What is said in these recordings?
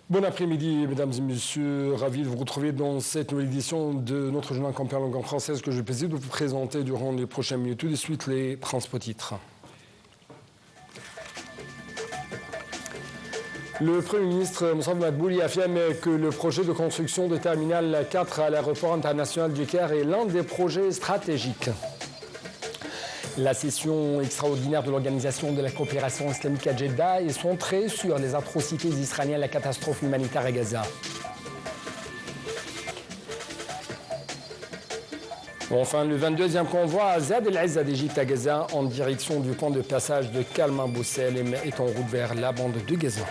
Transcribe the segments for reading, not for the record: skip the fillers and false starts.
Bon après-midi, mesdames et messieurs. Ravi de vous retrouver dans cette nouvelle édition de notre journal campé en langue française que j'ai le plaisir de vous présenter durant les prochaines minutes. Tout de suite, les principaux titres. Le Premier ministre Moussa Madbouli affirme que le projet de construction de terminal 4 à l'aéroport international du Caire est l'un des projets stratégiques. La session extraordinaire de l'Organisation de la coopération islamique à Jeddah est centrée sur les atrocités israéliennes et la catastrophe humanitaire à Gaza. Enfin, le 22e convoi à Zad el-Izza d'Égypte à Gaza en direction du pont de passage de Kalma Bousselem est en route vers la bande de Gaza.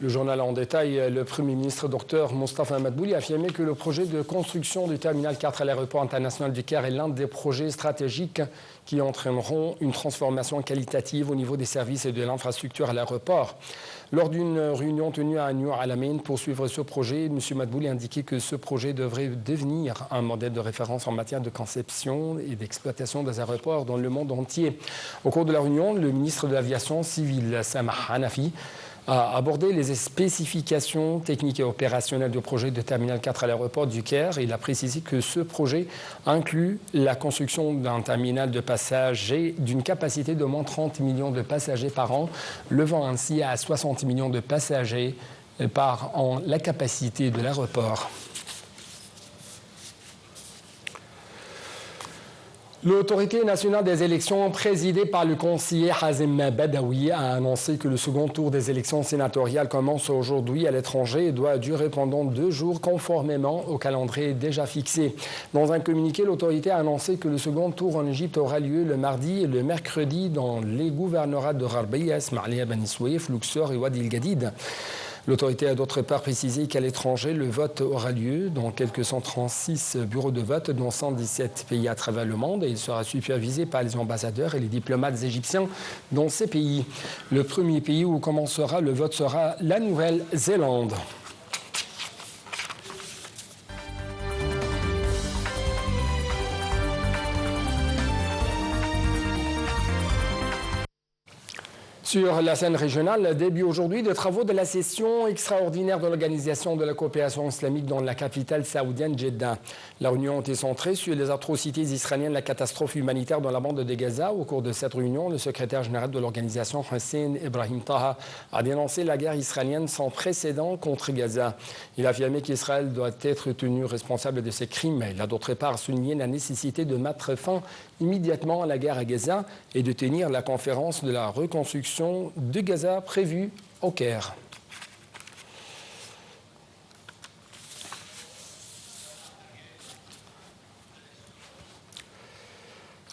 Le journal en détail, le Premier ministre Dr Moustapha Madbouli a affirmé que le projet de construction du terminal 4 à l'aéroport international du Caire est l'un des projets stratégiques qui entraîneront une transformation qualitative au niveau des services et de l'infrastructure à l'aéroport. Lors d'une réunion tenue à New Alamein pour suivre ce projet, M. Madbouli a indiqué que ce projet devrait devenir un modèle de référence en matière de conception et d'exploitation des aéroports dans le monde entier. Au cours de la réunion, le ministre de l'Aviation civile, Samah Hanafi, a abordé les spécifications techniques et opérationnelles du projet de terminal 4 à l'aéroport du Caire. Il a précisé que ce projet inclut la construction d'un terminal de passagers d'une capacité de moins 30 millions de passagers par an, levant ainsi à 60 millions de passagers par an la capacité de l'aéroport. L'autorité nationale des élections, présidée par le conseiller Hazem Badawi, a annoncé que le second tour des élections sénatoriales commence aujourd'hui à l'étranger et doit durer pendant 2 jours conformément au calendrier déjà fixé. Dans un communiqué, l'autorité a annoncé que le second tour en Égypte aura lieu le mardi et le mercredi dans les gouvernorats de Gharbia, Ismaïlia, Bani Souef, Luxor et Wadi el-Gadid. L'autorité a d'autre part précisé qu'à l'étranger, le vote aura lieu dans quelques 136 bureaux de vote dans 117 pays à travers le monde et il sera supervisé par les ambassadeurs et les diplomates égyptiens dans ces pays. Le premier pays où commencera le vote sera la Nouvelle-Zélande. Sur la scène régionale, début aujourd'hui des travaux de la session extraordinaire de l'Organisation de la coopération islamique dans la capitale saoudienne Jeddah. La réunion était centrée sur les atrocités israéliennes, la catastrophe humanitaire dans la bande de Gaza. Au cours de cette réunion, le secrétaire général de l'organisation, Hussein Ibrahim Taha, a dénoncé la guerre israélienne sans précédent contre Gaza. Il a affirmé qu'Israël doit être tenu responsable de ces crimes. Il a d'autre part souligné la nécessité de mettre fin immédiatement à la guerre à Gaza et de tenir la conférence de la reconstruction de Gaza prévue au Caire.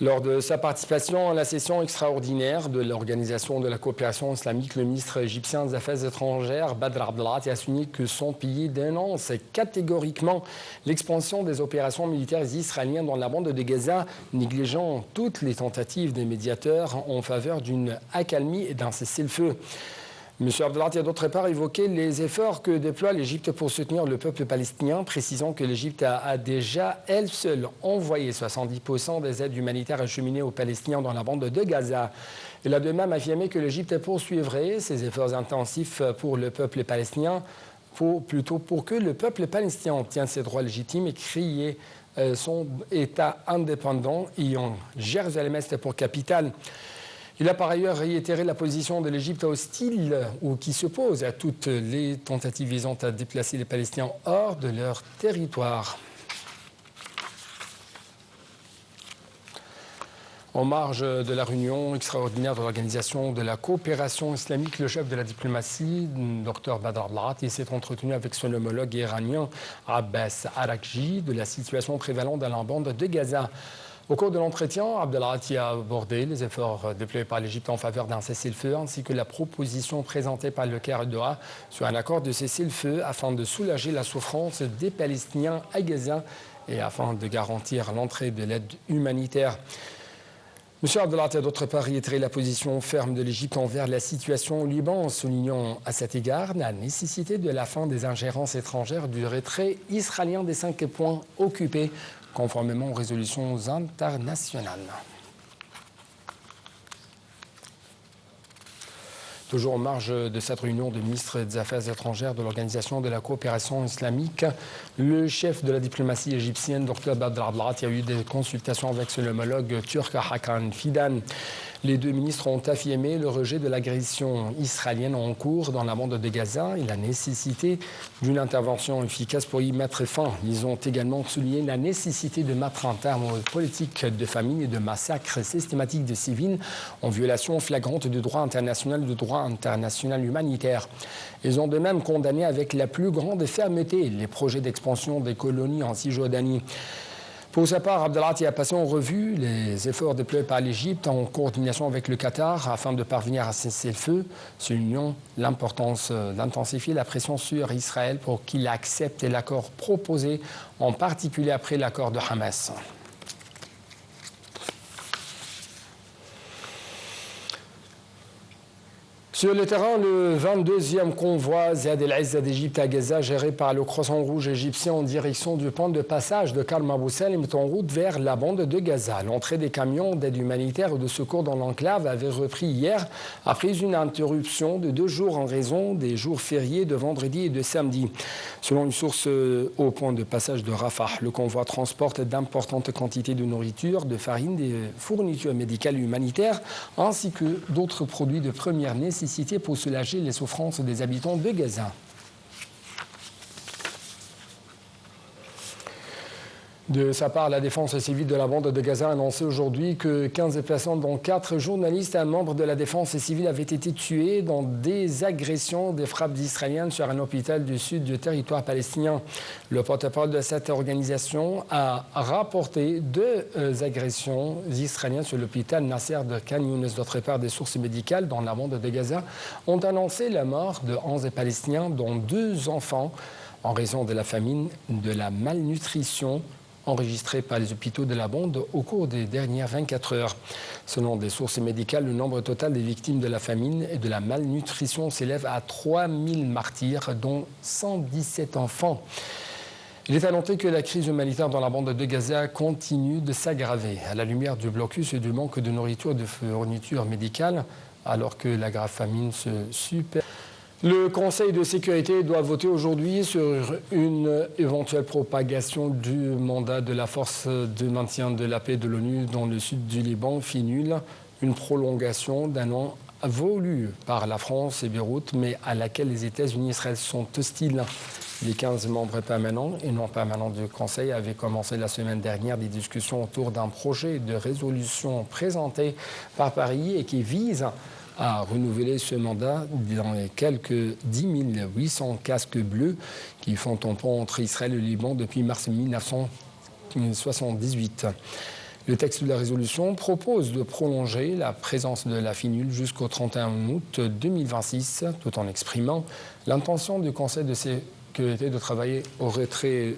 Lors de sa participation à la session extraordinaire de l'Organisation de la coopération islamique, le ministre égyptien des Affaires étrangères, Badr Abdelghati, a souligné que son pays dénonce catégoriquement l'expansion des opérations militaires israéliennes dans la bande de Gaza, négligeant toutes les tentatives des médiateurs en faveur d'une accalmie et d'un cessez-le-feu. M. Abdelghati a d'autre part évoqué les efforts que déploie l'Égypte pour soutenir le peuple palestinien, précisant que l'Égypte a déjà, elle seule, envoyé 70% des aides humanitaires acheminées aux Palestiniens dans la bande de Gaza. Il a de même affirmé que l'Égypte poursuivrait ses efforts intensifs pour le peuple palestinien, pour que le peuple palestinien obtienne ses droits légitimes et crée son État indépendant ayant Jérusalem-Est pour capitale. Il a par ailleurs réitéré la position de l'Égypte hostile ou qui s'oppose à toutes les tentatives visant à déplacer les Palestiniens hors de leur territoire. En marge de la réunion extraordinaire de l'Organisation de la coopération islamique, le chef de la diplomatie, Dr Badr Abdelghati, s'est entretenu avec son homologue iranien Abbas Araghchi de la situation prévalente dans la bande de Gaza. Au cours de l'entretien, Abdelghati a abordé les efforts déployés par l'Égypte en faveur d'un cessez-le-feu ainsi que la proposition présentée par le Caire et Doha sur un accord de cessez-le-feu afin de soulager la souffrance des Palestiniens à Gaza et afin de garantir l'entrée de l'aide humanitaire. M. Abdelati a d'autre part réitéré la position ferme de l'Égypte envers la situation au Liban, soulignant à cet égard la nécessité de la fin des ingérences étrangères du retrait israélien des 5 points occupés, conformément aux résolutions internationales. Toujours en marge de cette réunion de ministres des Affaires étrangères de l'Organisation de la coopération islamique, le chef de la diplomatie égyptienne, Dr Badr Abdelati, a eu des consultations avec son homologue turc Hakan Fidan. Les deux ministres ont affirmé le rejet de l'agression israélienne en cours dans la bande de Gaza et la nécessité d'une intervention efficace pour y mettre fin. Ils ont également souligné la nécessité de mettre un terme aux politiques de famine et de massacres systématiques de civils en violation flagrante du droit international et du droit international humanitaire. Ils ont de même condamné avec la plus grande fermeté les projets d'expansion des colonies en Cisjordanie. Pour sa part, Abdelati a passé en revue les efforts déployés par l'Égypte en coordination avec le Qatar afin de parvenir à cesser le feu, soulignant l'importance d'intensifier la pression sur Israël pour qu'il accepte l'accord proposé, en particulier après l'accord de Hamas. Sur le terrain, le 22e convoi Ziad el-Izza d'Égypte à Gaza, géré par le Croissant Rouge égyptien en direction du point de passage de Karm Abou Salem, est en route vers la bande de Gaza. L'entrée des camions d'aide humanitaire ou de secours dans l'enclave avait repris hier après une interruption de 2 jours en raison des jours fériés de vendredi et de samedi. Selon une source au point de passage de Rafah, le convoi transporte d'importantes quantités de nourriture, de farine, des fournitures médicales et humanitaires, ainsi que d'autres produits de première nécessité pour soulager les souffrances des habitants de Gaza. De sa part, la défense civile de la bande de Gaza a annoncé aujourd'hui que 15 personnes, dont 4 journalistes et un membre de la défense civile, avaient été tués dans des agressions, des frappes israéliennes sur un hôpital du sud du territoire palestinien. Le porte-parole de cette organisation a rapporté 2 agressions israéliennes sur l'hôpital Nasser de Khan Younes. D'autre part, des sources médicales dans la bande de Gaza ont annoncé la mort de 11 Palestiniens, dont 2 enfants, en raison de la famine, de la malnutrition enregistrés par les hôpitaux de la bande au cours des dernières 24 heures. Selon des sources médicales, le nombre total des victimes de la famine et de la malnutrition s'élève à 3000 martyrs, dont 117 enfants. Il est à noter que la crise humanitaire dans la bande de Gaza continue de s'aggraver à la lumière du blocus et du manque de nourriture et de fournitures médicales, alors que la grave famine se super. Le Conseil de sécurité doit voter aujourd'hui sur une éventuelle propagation du mandat de la force de maintien de la paix de l'ONU dans le sud du Liban, FINUL, une prolongation d'1 an voulue par la France et Beyrouth, mais à laquelle les États-Unis et Israël sont hostiles. Les 15 membres permanents et non permanents du Conseil avaient commencé la semaine dernière des discussions autour d'un projet de résolution présenté par Paris et qui vise à renouveler ce mandat dans les quelques 10 800 casques bleus qui font tampon entre Israël et le Liban depuis mars 1978. Le texte de la résolution propose de prolonger la présence de la FINUL jusqu'au 31 août 2026, tout en exprimant l'intention du Conseil de sécurité de travailler au retrait.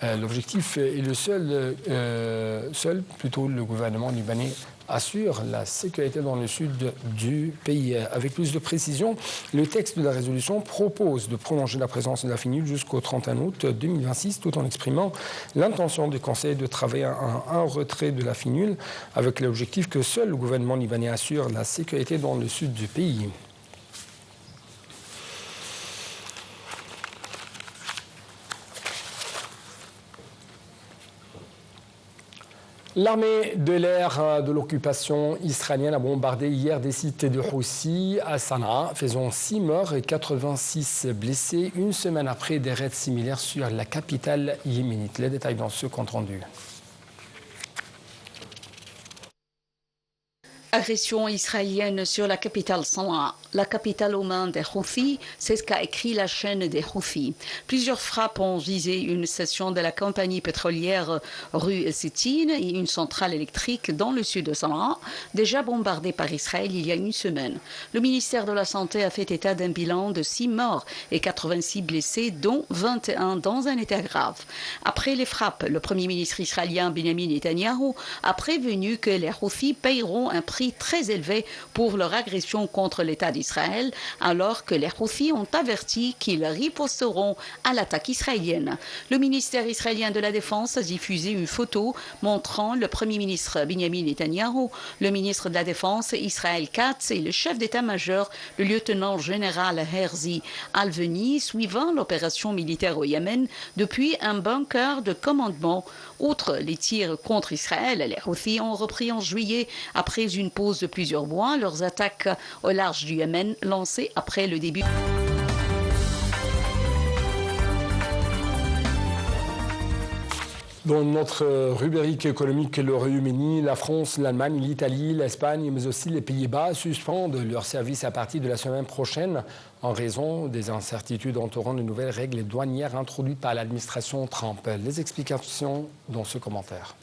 L'objectif est le seul, le gouvernement libanais assure la sécurité dans le sud du pays. Avec plus de précision, le texte de la résolution propose de prolonger la présence de la FINUL jusqu'au 31 août 2026, tout en exprimant l'intention du Conseil de travailler à un retrait de la FINUL, avec l'objectif que seul le gouvernement libanais assure la sécurité dans le sud du pays. L'armée de l'air de l'occupation israélienne a bombardé hier des sites de Houthi à Sanaa, faisant 6 morts et 86 blessés, une semaine après des raids similaires sur la capitale yéménite. Les détails dans ce compte rendu. Agression israélienne sur la capitale Sanaa, la capitale au mains des Houthis, c'est ce qu'a écrit la chaîne des Houthis. Plusieurs frappes ont visé une station de la compagnie pétrolière rue Sétine et une centrale électrique dans le sud de Sanaa, déjà bombardée par Israël il y a une semaine. Le ministère de la Santé a fait état d'un bilan de 6 morts et 86 blessés, dont 21 dans un état grave. Après les frappes, le premier ministre israélien Benjamin Netanyahu a prévenu que les Houthis paieront un prix très élevé pour leur agression contre l'État d'Israël, alors que les Houthis ont averti qu'ils riposteront à l'attaque israélienne. Le ministère israélien de la Défense a diffusé une photo montrant le Premier ministre Benjamin Netanyahu, le ministre de la Défense Israël Katz et le chef d'état-major, le lieutenant-général Herzi Alveni, suivant l'opération militaire au Yémen depuis un bunker de commandement. Outre les tirs contre Israël, les Houthis ont repris en juillet, après une pause de plusieurs mois, leurs attaques au large du Yémen lancées après le début. Dans notre rubrique économique, le Royaume-Uni, la France, l'Allemagne, l'Italie, l'Espagne, mais aussi les Pays-Bas suspendent leurs services à partir de la semaine prochaine en raison des incertitudes entourant de nouvelles règles douanières introduites par l'administration Trump. Les explications dans ce commentaire.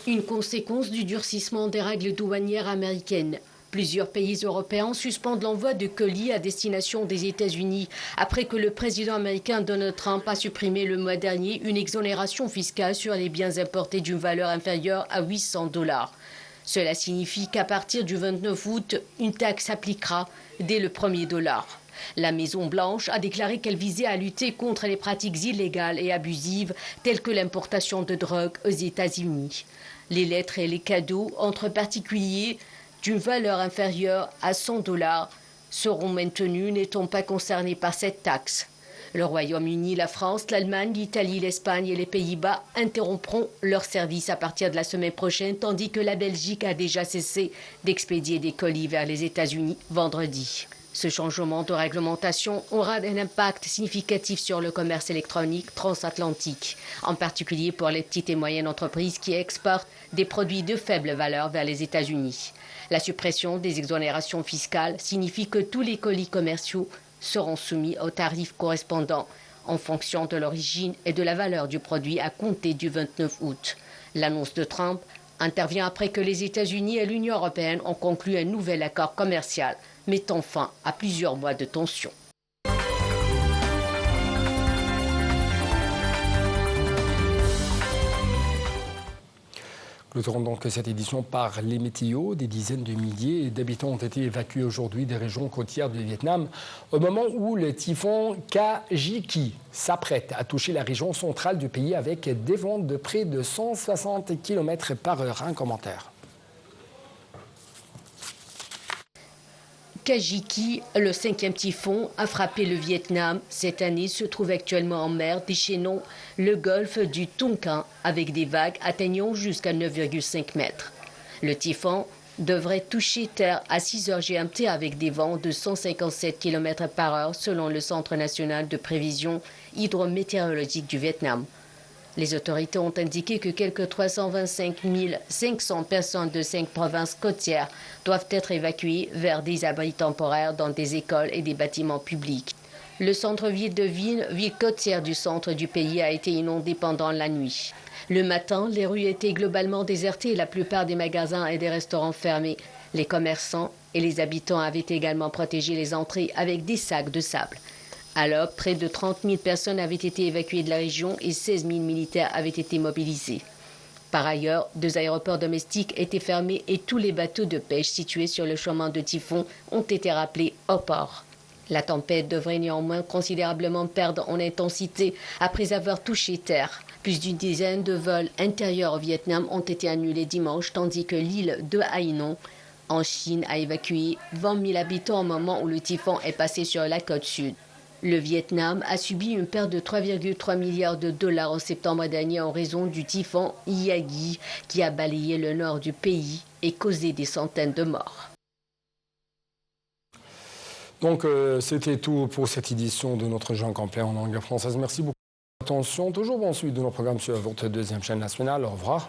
Une conséquence du durcissement des règles douanières américaines. Plusieurs pays européens suspendent l'envoi de colis à destination des États-Unis après que le président américain Donald Trump a supprimé le mois dernier une exonération fiscale sur les biens importés d'une valeur inférieure à 800 $. Cela signifie qu'à partir du 29 août, une taxe s'appliquera dès le premier dollar. La Maison-Blanche a déclaré qu'elle visait à lutter contre les pratiques illégales et abusives telles que l'importation de drogue aux États-Unis. Les lettres et les cadeaux entre particuliers d'une valeur inférieure à 100 $ seront maintenus, n'étant pas concernés par cette taxe. Le Royaume-Uni, la France, l'Allemagne, l'Italie, l'Espagne et les Pays-Bas interrompront leurs services à partir de la semaine prochaine, tandis que la Belgique a déjà cessé d'expédier des colis vers les États-Unis vendredi. Ce changement de réglementation aura un impact significatif sur le commerce électronique transatlantique, en particulier pour les petites et moyennes entreprises qui exportent des produits de faible valeur vers les États-Unis. La suppression des exonérations fiscales signifie que tous les colis commerciaux seront soumis aux tarifs correspondants en fonction de l'origine et de la valeur du produit à compter du 29 août. L'annonce de Trump intervient après que les États-Unis et l'Union européenne ont conclu un nouvel accord commercial mettant fin à plusieurs mois de tensions. Clôturons donc cette édition par les météos. Des dizaines de milliers d'habitants ont été évacués aujourd'hui des régions côtières du Vietnam au moment où le typhon Kajiki s'apprête à toucher la région centrale du pays avec des vents de près de 160 km/h. Un commentaire. Kajiki, le 5e typhon, a frappé le Vietnam. Cette année se trouve actuellement en mer, déchaînant le golfe du Tonkin avec des vagues atteignant jusqu'à 9,5 mètres. Le typhon devrait toucher terre à 6 heures GMT avec des vents de 157 km/h selon le Centre national de prévision hydrométéorologique du Vietnam. Les autorités ont indiqué que quelques 325 500 personnes de 5 provinces côtières doivent être évacuées vers des abris temporaires dans des écoles et des bâtiments publics. Le centre-ville de Vinh, ville côtière du centre du pays, a été inondé pendant la nuit. Le matin, les rues étaient globalement désertées et la plupart des magasins et des restaurants fermés. Les commerçants et les habitants avaient également protégé les entrées avec des sacs de sable. Alors, près de 30 000 personnes avaient été évacuées de la région et 16 000 militaires avaient été mobilisés. Par ailleurs, 2 aéroports domestiques étaient fermés et tous les bateaux de pêche situés sur le chemin de typhon ont été rappelés au port. La tempête devrait néanmoins considérablement perdre en intensité après avoir touché terre. Plus d'une dizaine de vols intérieurs au Vietnam ont été annulés dimanche, tandis que l'île de Hainan, en Chine, a évacué 20 000 habitants au moment où le typhon est passé sur la côte sud. Le Vietnam a subi une perte de 3,3 milliards de $ en septembre dernier en raison du typhon Yagi qui a balayé le nord du pays et causé des centaines de morts. Donc, c'était tout pour cette édition de notre Journal complet en langue française. Merci beaucoup pour votre attention. Toujours bon suite de nos programmes sur votre deuxième chaîne nationale. Au revoir.